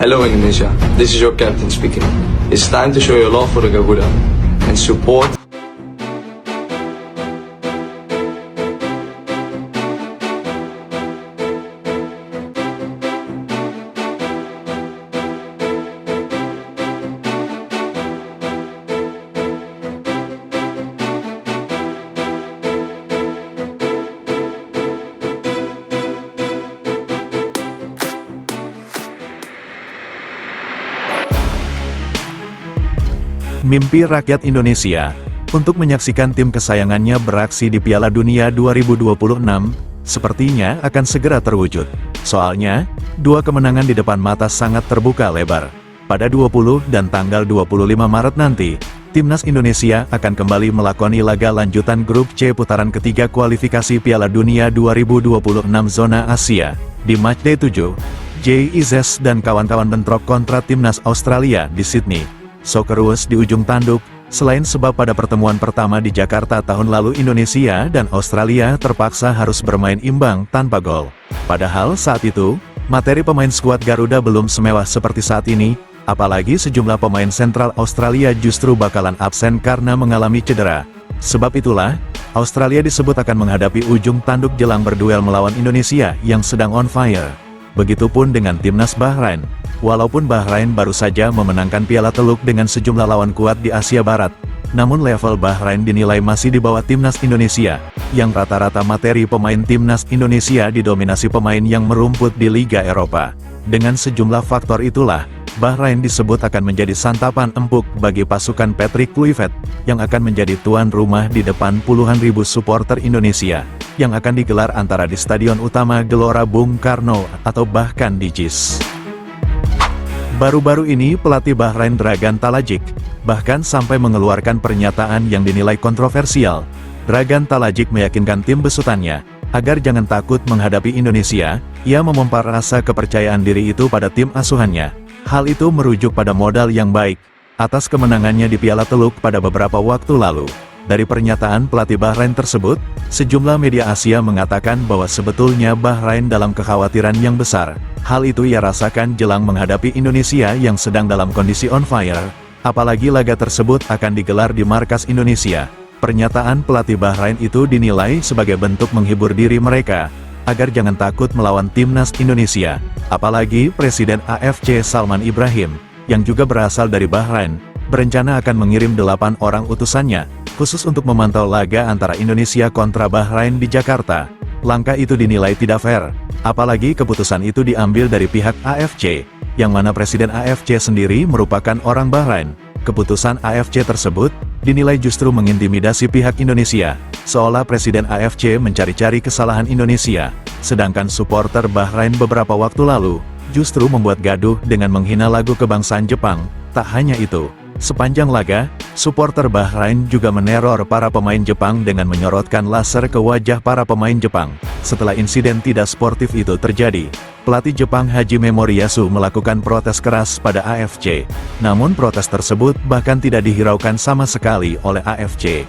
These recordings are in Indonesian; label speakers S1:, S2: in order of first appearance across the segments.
S1: Hello Indonesia, this is your captain speaking. It's time to show your love for the Garuda and support.
S2: Mimpi rakyat Indonesia untuk menyaksikan tim kesayangannya beraksi di Piala Dunia 2026 sepertinya akan segera terwujud. Soalnya, dua kemenangan di depan mata sangat terbuka lebar. Pada 20 dan tanggal 25 Maret nanti, Timnas Indonesia akan kembali melakoni laga lanjutan Grup C putaran ketiga kualifikasi Piala Dunia 2026 zona Asia. Di matchday 7, JIZ dan kawan-kawan bentrok kontra Timnas Australia di Sydney. Socceroos di ujung tanduk, selain sebab pada pertemuan pertama di Jakarta tahun lalu Indonesia dan Australia terpaksa harus bermain imbang tanpa gol. Padahal saat itu, materi pemain skuad Garuda belum semewah seperti saat ini, apalagi sejumlah pemain sentral Australia justru bakalan absen karena mengalami cedera. Sebab itulah, Australia disebut akan menghadapi ujung tanduk jelang berduel melawan Indonesia yang sedang on fire. Begitupun dengan Timnas Bahrain. Walaupun Bahrain baru saja memenangkan Piala Teluk dengan sejumlah lawan kuat di Asia Barat, namun level Bahrain dinilai masih di bawah Timnas Indonesia, yang rata-rata materi pemain Timnas Indonesia didominasi pemain yang merumput di Liga Eropa. Dengan sejumlah faktor itulah, Bahrain disebut akan menjadi santapan empuk bagi pasukan Patrick Kluivert, yang akan menjadi tuan rumah di depan puluhan ribu supporter Indonesia, yang akan digelar antara di Stadion Utama Gelora Bung Karno atau bahkan di JIS. Baru-baru ini pelatih Bahrain Dragan Talajic bahkan sampai mengeluarkan pernyataan yang dinilai kontroversial. Dragan Talajic meyakinkan tim besutannya agar jangan takut menghadapi Indonesia. Ia memompa rasa kepercayaan diri itu pada tim asuhannya. Hal itu merujuk pada modal yang baik atas kemenangannya di Piala Teluk pada beberapa waktu lalu. Dari pernyataan pelatih Bahrain tersebut, sejumlah media Asia mengatakan bahwa sebetulnya Bahrain dalam kekhawatiran yang besar. Hal itu ia rasakan jelang menghadapi Indonesia yang sedang dalam kondisi on fire, apalagi laga tersebut akan digelar di markas Indonesia. Pernyataan pelatih Bahrain itu dinilai sebagai bentuk menghibur diri mereka, agar jangan takut melawan Timnas Indonesia. Apalagi Presiden AFC Salman Ibrahim, yang juga berasal dari Bahrain, berencana akan mengirim 8 orang utusannya, khusus untuk memantau laga antara Indonesia kontra Bahrain di Jakarta. Langkah itu dinilai tidak fair, apalagi keputusan itu diambil dari pihak AFC, yang mana Presiden AFC sendiri merupakan orang Bahrain. Keputusan AFC tersebut dinilai justru mengintimidasi pihak Indonesia, seolah Presiden AFC mencari-cari kesalahan Indonesia, sedangkan supporter Bahrain beberapa waktu lalu justru membuat gaduh dengan menghina lagu kebangsaan Jepang. Tak hanya itu, sepanjang laga, supporter Bahrain juga meneror para pemain Jepang dengan menyorotkan laser ke wajah para pemain Jepang. Setelah insiden tidak sportif itu terjadi, pelatih Jepang Hajime Moriyasu melakukan protes keras pada AFC. Namun protes tersebut bahkan tidak dihiraukan sama sekali oleh AFC.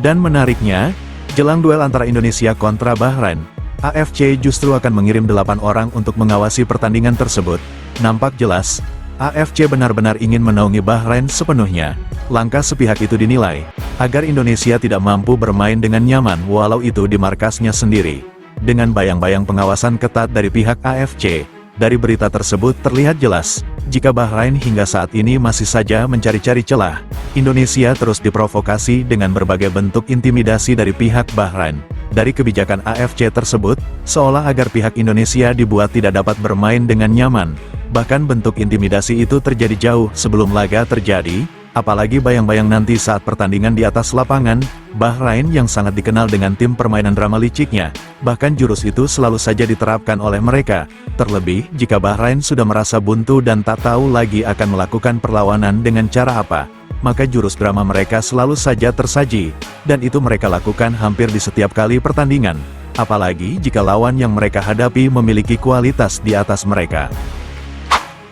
S2: Dan menariknya, jelang duel antara Indonesia kontra Bahrain, AFC justru akan mengirim 8 orang untuk mengawasi pertandingan tersebut. Nampak jelas, AFC benar-benar ingin menaungi Bahrain sepenuhnya. Langkah sepihak itu dinilai agar Indonesia tidak mampu bermain dengan nyaman walau itu di markasnya sendiri. Dengan bayang-bayang pengawasan ketat dari pihak AFC, dari berita tersebut terlihat jelas, jika Bahrain hingga saat ini masih saja mencari-cari celah, Indonesia terus diprovokasi dengan berbagai bentuk intimidasi dari pihak Bahrain. Dari kebijakan AFC tersebut, seolah agar pihak Indonesia dibuat tidak dapat bermain dengan nyaman. Bahkan bentuk intimidasi itu terjadi jauh sebelum laga terjadi, apalagi bayang-bayang nanti saat pertandingan di atas lapangan. Bahrain yang sangat dikenal dengan tim permainan drama liciknya, bahkan jurus itu selalu saja diterapkan oleh mereka. Terlebih, jika Bahrain sudah merasa buntu dan tak tahu lagi akan melakukan perlawanan dengan cara apa, maka jurus drama mereka selalu saja tersaji, dan itu mereka lakukan hampir di setiap kali pertandingan. Apalagi jika lawan yang mereka hadapi memiliki kualitas di atas mereka.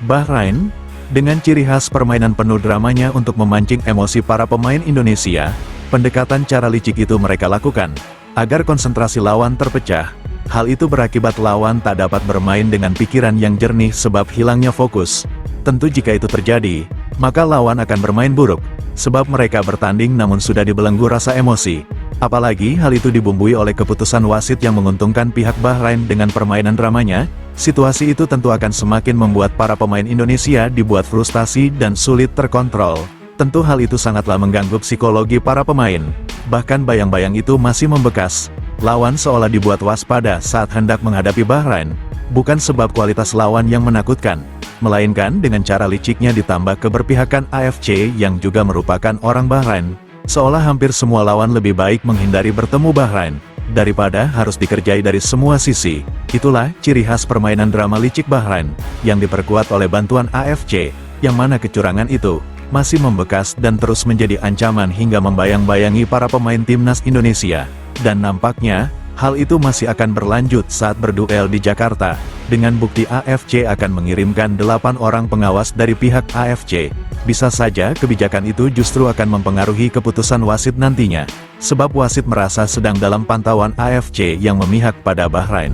S2: Bahrain, dengan ciri khas permainan penuh dramanya untuk memancing emosi para pemain Indonesia, pendekatan cara licik itu mereka lakukan, agar konsentrasi lawan terpecah, Hal itu berakibat lawan tak dapat bermain dengan pikiran yang jernih sebab hilangnya fokus. Tentu jika itu terjadi, maka lawan akan bermain buruk, sebab mereka bertanding namun sudah dibelenggu rasa emosi. Apalagi hal itu dibumbui oleh keputusan wasit yang menguntungkan pihak Bahrain dengan permainan dramanya, situasi itu tentu akan semakin membuat para pemain Indonesia dibuat frustasi dan sulit terkontrol. Tentu hal itu sangatlah mengganggu psikologi para pemain. Bahkan bayang-bayang itu masih membekas. Lawan seolah dibuat waspada saat hendak menghadapi Bahrain, bukan sebab kualitas lawan yang menakutkan, melainkan dengan cara liciknya ditambah keberpihakan AFC yang juga merupakan orang Bahrain. Seolah hampir semua lawan lebih baik menghindari bertemu Bahrain, daripada harus dikerjai dari semua sisi. Itulah ciri khas permainan drama licik Bahrain, yang diperkuat oleh bantuan AFC, yang mana kecurangan itu masih membekas dan terus menjadi ancaman hingga membayang-bayangi para pemain timnas Indonesia. Dan nampaknya, hal itu masih akan berlanjut saat berduel di Jakarta, dengan bukti AFC akan mengirimkan 8 orang pengawas dari pihak AFC. Bisa saja kebijakan itu justru akan mempengaruhi keputusan wasit nantinya, sebab wasit merasa sedang dalam pantauan AFC yang memihak pada Bahrain.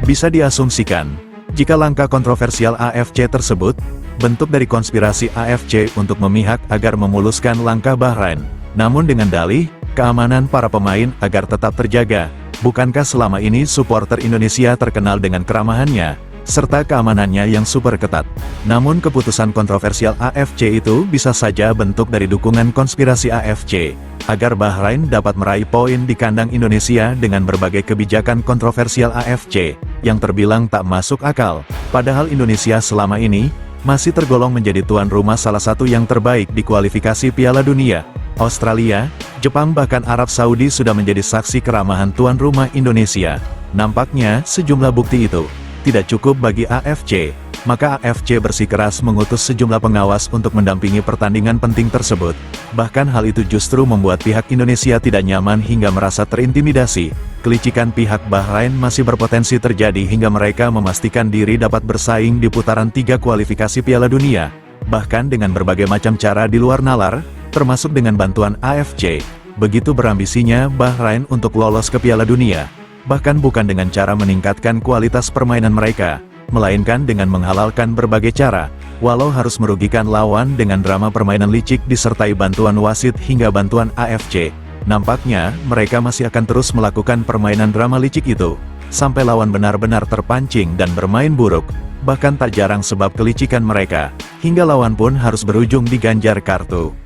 S2: Bisa diasumsikan, jika langkah kontroversial AFC tersebut, bentuk dari konspirasi AFC untuk memihak agar memuluskan langkah Bahrain, namun dengan dalih, keamanan para pemain agar tetap terjaga. Bukankah selama ini supporter Indonesia terkenal dengan keramahannya, serta keamanannya yang super ketat? Namun keputusan kontroversial AFC itu bisa saja bentuk dari dukungan konspirasi AFC, agar Bahrain dapat meraih poin di kandang Indonesia dengan berbagai kebijakan kontroversial AFC, yang terbilang tak masuk akal. Padahal Indonesia selama ini masih tergolong menjadi tuan rumah salah satu yang terbaik di kualifikasi Piala Dunia. Australia, Jepang bahkan Arab Saudi sudah menjadi saksi keramahan tuan rumah Indonesia. Nampaknya sejumlah bukti itu tidak cukup bagi AFC, maka AFC bersikeras mengutus sejumlah pengawas untuk mendampingi pertandingan penting tersebut. Bahkan hal itu justru membuat pihak Indonesia tidak nyaman hingga merasa terintimidasi. Kelicikan pihak Bahrain masih berpotensi terjadi hingga mereka memastikan diri dapat bersaing di putaran 3 kualifikasi Piala Dunia. Bahkan dengan berbagai macam cara di luar nalar, termasuk dengan bantuan AFC. Begitu berambisinya Bahrain untuk lolos ke Piala Dunia. Bahkan bukan dengan cara meningkatkan kualitas permainan mereka, melainkan dengan menghalalkan berbagai cara, walau harus merugikan lawan dengan drama permainan licik disertai bantuan wasit hingga bantuan AFC. Nampaknya, mereka masih akan terus melakukan permainan drama licik itu, sampai lawan benar-benar terpancing dan bermain buruk. Bahkan tak jarang sebab kelicikan mereka, hingga lawan pun harus berujung diganjar kartu.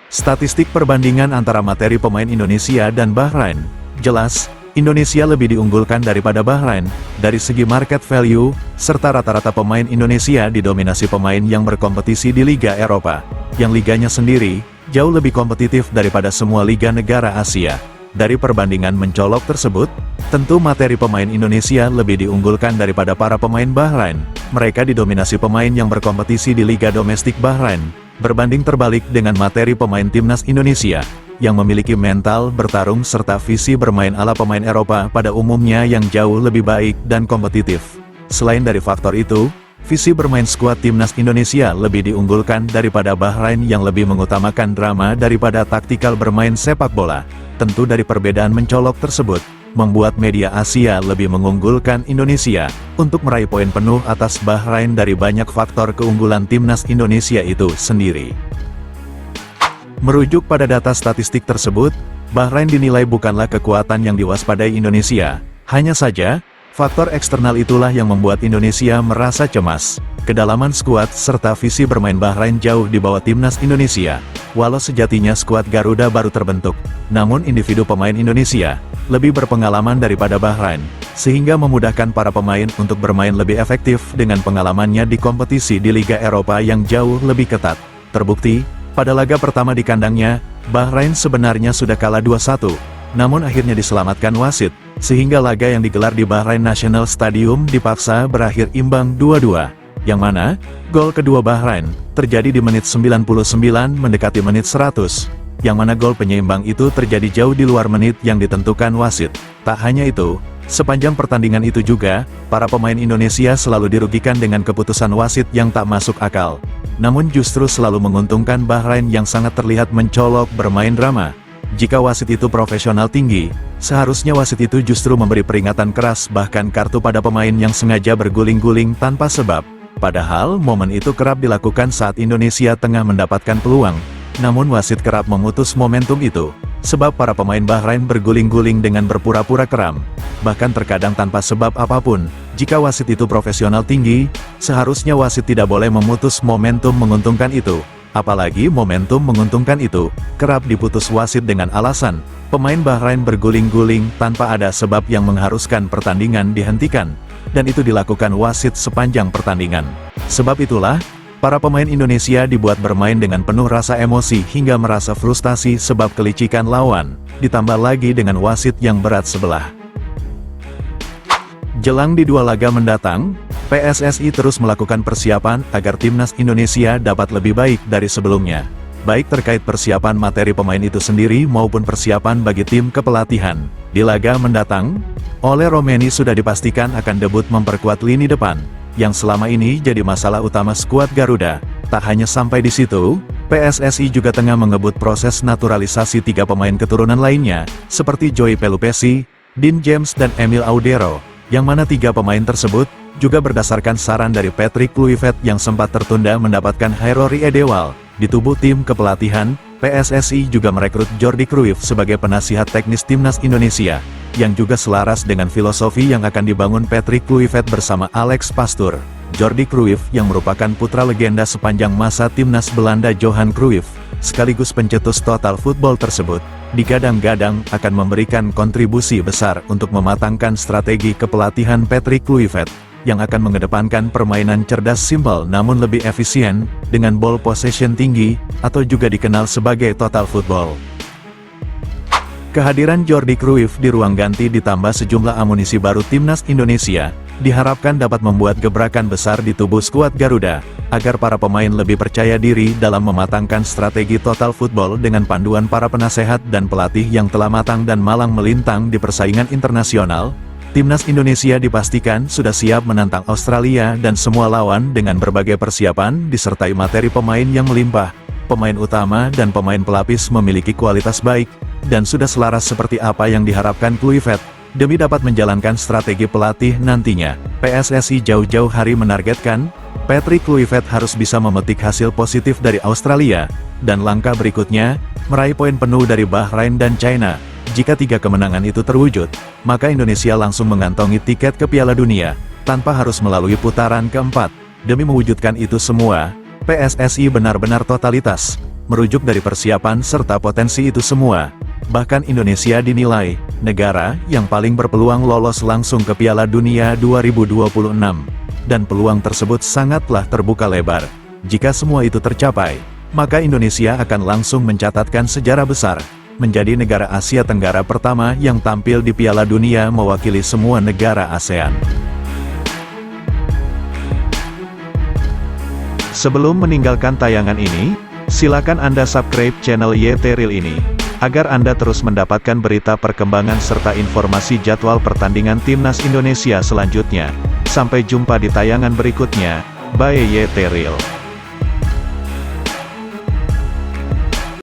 S2: Statistik perbandingan antara materi pemain Indonesia dan Bahrain. Jelas, Indonesia lebih diunggulkan daripada Bahrain, dari segi market value, serta rata-rata pemain Indonesia didominasi pemain yang berkompetisi di Liga Eropa, yang liganya sendiri jauh lebih kompetitif daripada semua liga negara Asia. Dari perbandingan mencolok tersebut, tentu materi pemain Indonesia lebih diunggulkan daripada para pemain Bahrain. Mereka didominasi pemain yang berkompetisi di Liga Domestik Bahrain, berbanding terbalik dengan materi pemain timnas Indonesia, yang memiliki mental bertarung serta visi bermain ala pemain Eropa pada umumnya yang jauh lebih baik dan kompetitif. Selain dari faktor itu, visi bermain skuad timnas Indonesia lebih diunggulkan daripada Bahrain yang lebih mengutamakan drama daripada taktikal bermain sepak bola. Tentu dari perbedaan mencolok tersebut, membuat media Asia lebih mengunggulkan Indonesia untuk meraih poin penuh atas Bahrain dari banyak faktor keunggulan timnas Indonesia itu sendiri. Merujuk pada data statistik tersebut, Bahrain dinilai bukanlah kekuatan yang diwaspadai Indonesia. Hanya saja, faktor eksternal itulah yang membuat Indonesia merasa cemas. Kedalaman skuad serta visi bermain Bahrain jauh di bawah timnas Indonesia. Walau sejatinya skuad Garuda baru terbentuk, namun individu pemain Indonesia lebih berpengalaman daripada Bahrain, sehingga memudahkan para pemain untuk bermain lebih efektif dengan pengalamannya di kompetisi di Liga Eropa yang jauh lebih ketat. Terbukti, pada laga pertama di kandangnya, Bahrain sebenarnya sudah kalah 2-1, namun akhirnya diselamatkan wasit, sehingga laga yang digelar di Bahrain National Stadium dipaksa berakhir imbang 2-2, yang mana, gol kedua Bahrain, terjadi di menit 99 mendekati menit 100, yang mana gol penyeimbang itu terjadi jauh di luar menit yang ditentukan wasit. Tak hanya itu, sepanjang pertandingan itu juga, para pemain Indonesia selalu dirugikan dengan keputusan wasit yang tak masuk akal. Namun justru selalu menguntungkan Bahrain yang sangat terlihat mencolok bermain drama. Jika wasit itu profesional tinggi, Seharusnya wasit itu justru memberi peringatan keras bahkan kartu pada pemain yang sengaja berguling-guling tanpa sebab. Padahal momen itu kerap dilakukan saat Indonesia tengah mendapatkan peluang. Namun wasit kerap memutus momentum itu. Sebab para pemain Bahrain berguling-guling dengan berpura-pura kram. Bahkan terkadang tanpa sebab apapun. Jika wasit itu profesional tinggi, seharusnya wasit tidak boleh memutus momentum menguntungkan itu. Apalagi momentum menguntungkan itu, kerap diputus wasit dengan alasan, pemain Bahrain berguling-guling tanpa ada sebab yang mengharuskan pertandingan dihentikan. Dan itu dilakukan wasit sepanjang pertandingan. Sebab itulah, para pemain Indonesia dibuat bermain dengan penuh rasa emosi hingga merasa frustasi sebab kelicikan lawan, ditambah lagi dengan wasit yang berat sebelah. Jelang di 2 laga mendatang, PSSI terus melakukan persiapan agar timnas Indonesia dapat lebih baik dari sebelumnya. Baik terkait persiapan materi pemain itu sendiri maupun persiapan bagi tim kepelatihan. Di laga mendatang, Ole Romeni sudah dipastikan akan debut memperkuat lini depan, yang selama ini jadi masalah utama skuad Garuda. Tak hanya sampai di situ, PSSI juga tengah mengebut proses naturalisasi 3 pemain keturunan lainnya, seperti Joey Pelupesi, Dean James dan Emil Audero, yang mana 3 pemain tersebut juga berdasarkan saran dari Patrick Kluivert yang sempat tertunda mendapatkan Hairori Edewal. Di tubuh tim kepelatihan, PSSI juga merekrut Jordi Cruyff sebagai penasihat teknis timnas Indonesia, yang juga selaras dengan filosofi yang akan dibangun Patrick Kluivert bersama Alex Pastoor. Jordi Cruyff yang merupakan putra legenda sepanjang masa timnas Belanda Johan Cruyff, sekaligus pencetus total football tersebut, digadang-gadang akan memberikan kontribusi besar untuk mematangkan strategi kepelatihan Patrick Kluivert, yang akan mengedepankan permainan cerdas simpel namun lebih efisien, dengan ball possession tinggi, atau juga dikenal sebagai total football. Kehadiran Jordi Cruyff di ruang ganti ditambah sejumlah amunisi baru timnas Indonesia, diharapkan dapat membuat gebrakan besar di tubuh skuad Garuda, agar para pemain lebih percaya diri dalam mematangkan strategi total football dengan panduan para penasehat dan pelatih yang telah matang dan malang melintang di persaingan internasional. Timnas Indonesia dipastikan sudah siap menantang Australia dan semua lawan dengan berbagai persiapan disertai materi pemain yang melimpah. Pemain utama dan pemain pelapis memiliki kualitas baik, dan sudah selaras seperti apa yang diharapkan Kluivert, demi dapat menjalankan strategi pelatih nantinya. PSSI jauh-jauh hari menargetkan, Patrick Kluivert harus bisa memetik hasil positif dari Australia, dan langkah berikutnya, meraih poin penuh dari Bahrain dan China. Jika 3 kemenangan itu terwujud, maka Indonesia langsung mengantongi tiket ke Piala Dunia, tanpa harus melalui putaran keempat. Demi mewujudkan itu semua, PSSI benar-benar totalitas, merujuk dari persiapan serta potensi itu semua. Bahkan Indonesia dinilai negara yang paling berpeluang lolos langsung ke Piala Dunia 2026. Dan peluang tersebut sangatlah terbuka lebar. Jika semua itu tercapai, maka Indonesia akan langsung mencatatkan sejarah besar, menjadi negara Asia Tenggara pertama yang tampil di Piala Dunia mewakili semua negara ASEAN. Sebelum meninggalkan tayangan ini, silakan Anda subscribe channel YT Real ini, agar Anda terus mendapatkan berita perkembangan serta informasi jadwal pertandingan timnas Indonesia selanjutnya. Sampai jumpa di tayangan berikutnya. Bye YT Real.